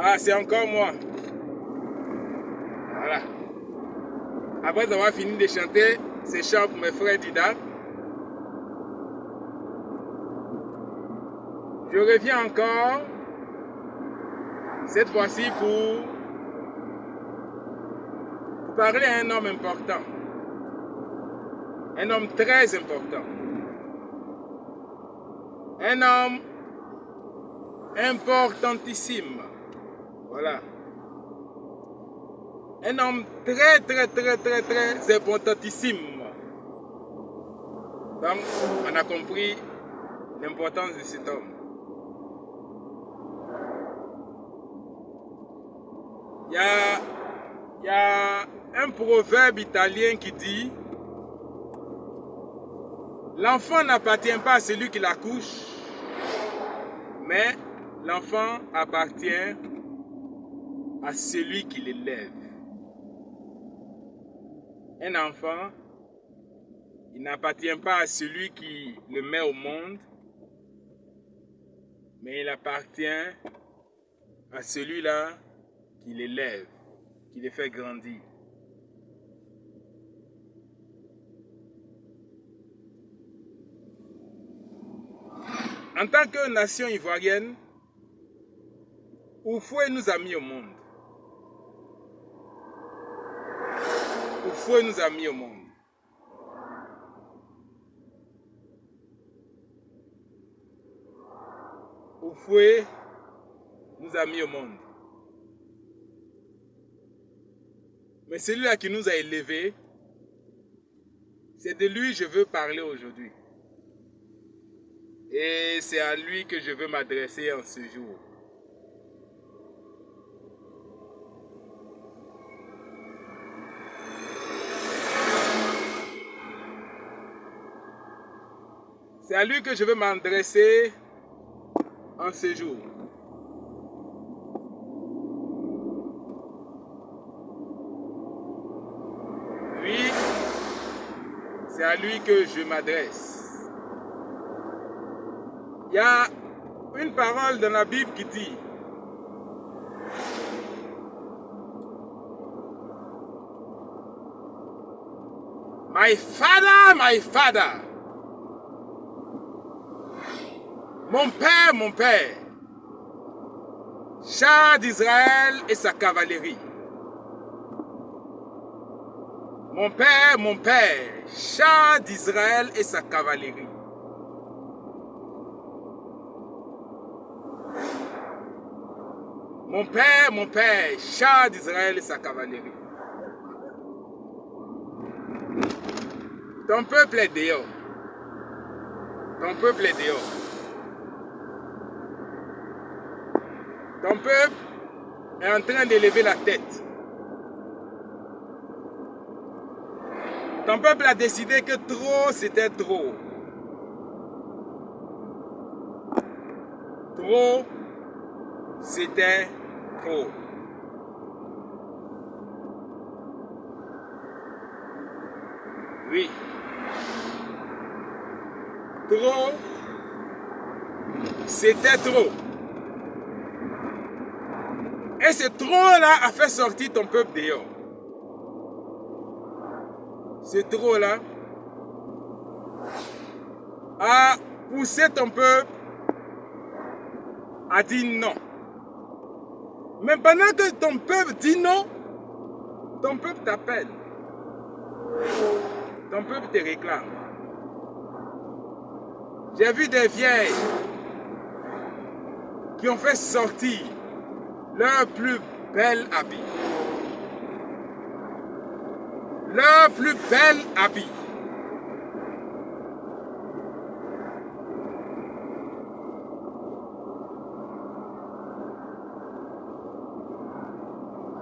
Ah, c'est encore moi. Voilà. Après avoir fini de chanter ces chants pour mes frères d'Ida, je reviens encore, cette fois-ci pour parler à un homme important. Un homme très important. Un homme importantissime. Voilà. Un homme très importantissime. Donc, on a compris l'importance de cet homme. Il y a un proverbe italien qui dit: l'enfant n'appartient pas à celui qui l'accouche, mais l'enfant appartient à celui qui l'élève. Un enfant, il n'appartient pas à celui qui le met au monde, mais il appartient à celui-là qui l'élève, qui le fait grandir. En tant que nation ivoirienne, Oufoué nous a mis au monde. Oufoué nous a mis au monde. Oufoué nous a mis au monde. Mais celui-là qui nous a élevés, c'est de lui que je veux parler aujourd'hui. Et c'est à lui que je veux m'adresser en ce jour. C'est à lui que je veux m'adresser en ce jour. Lui, c'est à lui que je m'adresse. Il y a une parole dans la Bible qui dit: My father, mon père, char d'Israël et sa cavalerie. Mon père, char d'Israël et sa cavalerie. Mon père, char d'Israël et sa cavalerie. Ton peuple est dehors. Ton peuple est dehors. Ton peuple est en train d'élever la tête. Ton peuple a décidé que trop, c'était trop. Trop, c'était trop. Oui. Trop, c'était trop. Et ce trop-là a fait sortir ton peuple dehors. Ce trop-là a poussé ton peuple à dire non. Mais pendant que ton peuple dit non, ton peuple t'appelle. Ton peuple te réclame. J'ai vu des vieilles qui ont fait sortir leur plus bel habit. Leur plus bel habit.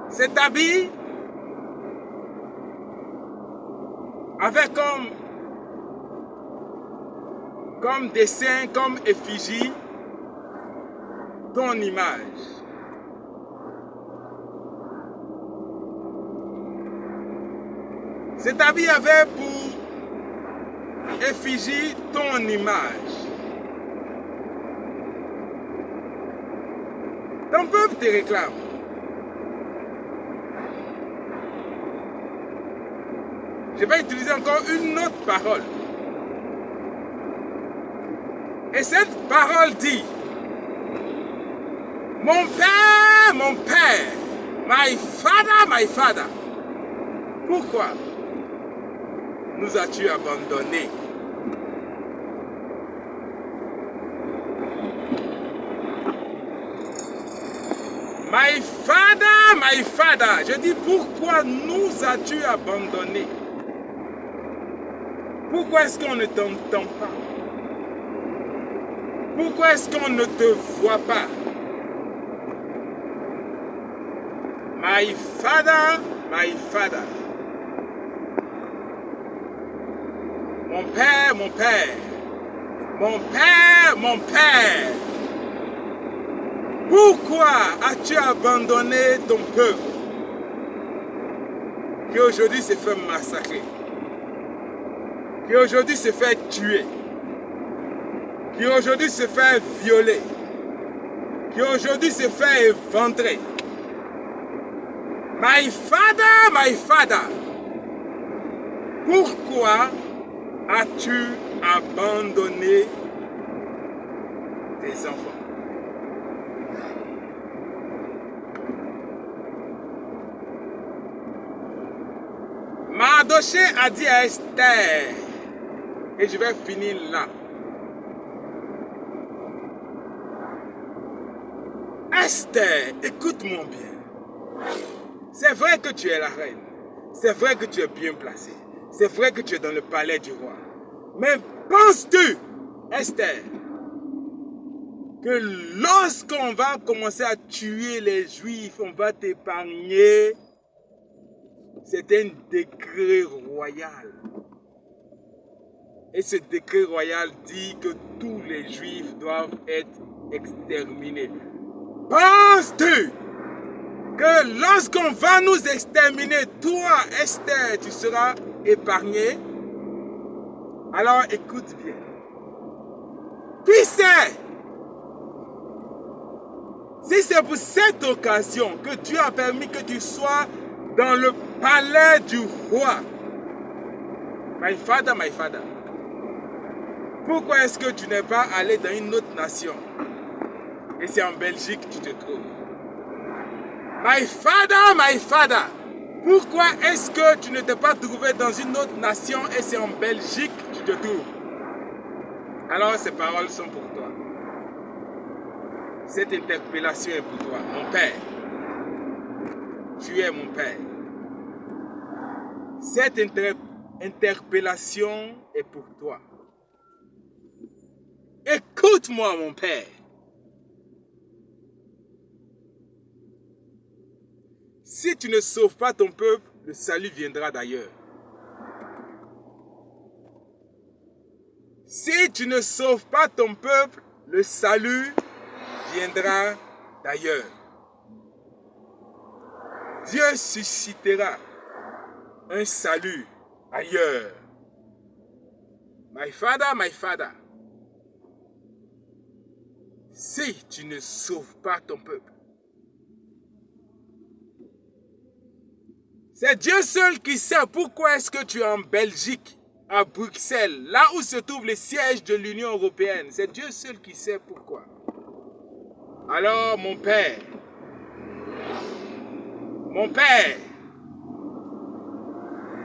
Cet habit avait comme dessin, comme effigie, ton image. Cet habit avait pour effigie ton image. Ton peuple te réclame. Je vais utiliser encore une autre parole. Et cette parole dit, mon père, my father, pourquoi nous as-tu abandonnés? My father, je dis pourquoi nous as-tu abandonnés? Pourquoi est-ce qu'on ne t'entend pas? Pourquoi est-ce qu'on ne te voit pas? My father. Mon père. Pourquoi as-tu abandonné ton peuple qui aujourd'hui se fait massacrer, qui aujourd'hui se fait tuer, qui aujourd'hui se fait violer, qui aujourd'hui se fait éventrer? My father, pourquoi as-tu abandonné tes enfants? Mardoché a dit à Esther, et je vais finir là. Esther, écoute-moi bien. C'est vrai que tu es la reine. C'est vrai que tu es bien placée. C'est vrai que tu es dans le palais du roi. Mais penses-tu, Esther, que lorsqu'on va commencer à tuer les Juifs, on va t'épargner? C'est un décret royal. Et ce décret royal dit que tous les Juifs doivent être exterminés. Penses-tu que lorsqu'on va nous exterminer, toi, Esther, tu seras épargné? Alors écoute bien. Qui sait? Si c'est pour cette occasion que Dieu a permis que tu sois dans le palais du roi, my father, pourquoi est-ce que tu n'es pas allé dans une autre nation? Et c'est en Belgique que tu te trouves. My father, pourquoi est-ce que tu ne t'es pas trouvé dans une autre nation et c'est en Belgique que tu te trouves? Alors ces paroles sont pour toi. Cette interpellation est pour toi, mon père. Tu es mon père. Cette interpellation est pour toi. Écoute-moi, mon père. Si tu ne sauves pas ton peuple, le salut viendra d'ailleurs. Si tu ne sauves pas ton peuple, le salut viendra d'ailleurs. Dieu suscitera un salut ailleurs. My father, si tu ne sauves pas ton peuple, c'est Dieu seul qui sait pourquoi est-ce que tu es en Belgique, à Bruxelles, là où se trouve le siège de l'Union européenne. C'est Dieu seul qui sait pourquoi. Alors, mon père,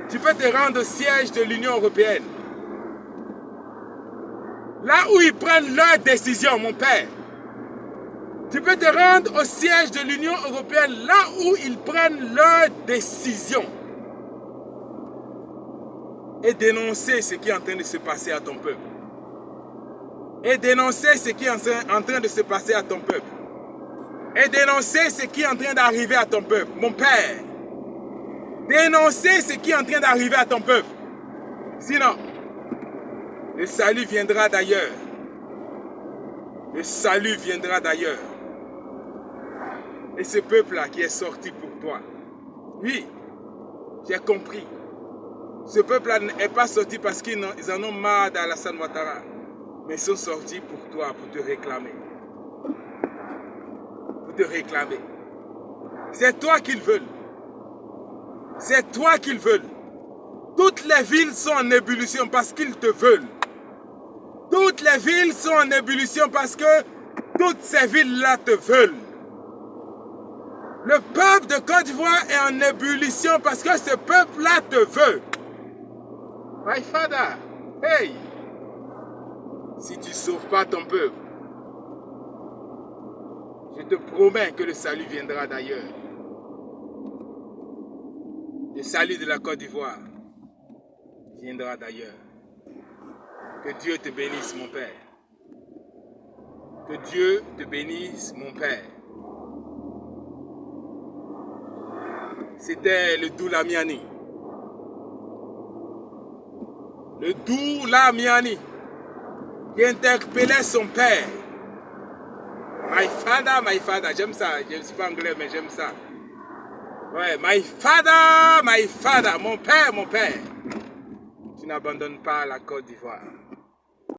tu peux te rendre au siège de l'Union européenne. Là où ils prennent leurs décisions, mon père. Tu peux te rendre au siège de l'Union européenne, là où ils prennent leurs décisions. Et dénoncer ce qui est en train de se passer à ton peuple. Et dénoncer ce qui est en train de se passer à ton peuple. Et dénoncer ce qui est en train d'arriver à ton peuple. Mon père, dénoncer ce qui est en train d'arriver à ton peuple. Sinon, le salut viendra d'ailleurs. Le salut viendra d'ailleurs. Et ce peuple-là qui est sorti pour toi. Oui, j'ai compris. Ce peuple-là n'est pas sorti parce qu'ils en ont marre d'Alassane Ouattara. Mais ils sont sortis pour toi, pour te réclamer. pour te réclamer. C'est toi qu'ils veulent. C'est toi qu'ils veulent. Toutes les villes sont en ébullition parce qu'ils te veulent. Toutes les villes sont en ébullition parce que toutes ces villes-là te veulent. Le peuple de Côte d'Ivoire est en ébullition parce que ce peuple-là te veut. My father, hey! Si tu ne sauves pas ton peuple, je te promets que le salut viendra d'ailleurs. Le salut de la Côte d'Ivoire viendra d'ailleurs. Que Dieu te bénisse, mon Père. Que Dieu te bénisse, mon Père. C'était le Doulamiani. Le Doulamiani qui interpellait son père. My father, j'aime ça. Je ne suis pas anglais, mais j'aime ça. Ouais, my father, mon père. Tu n'abandonnes pas la Côte d'Ivoire.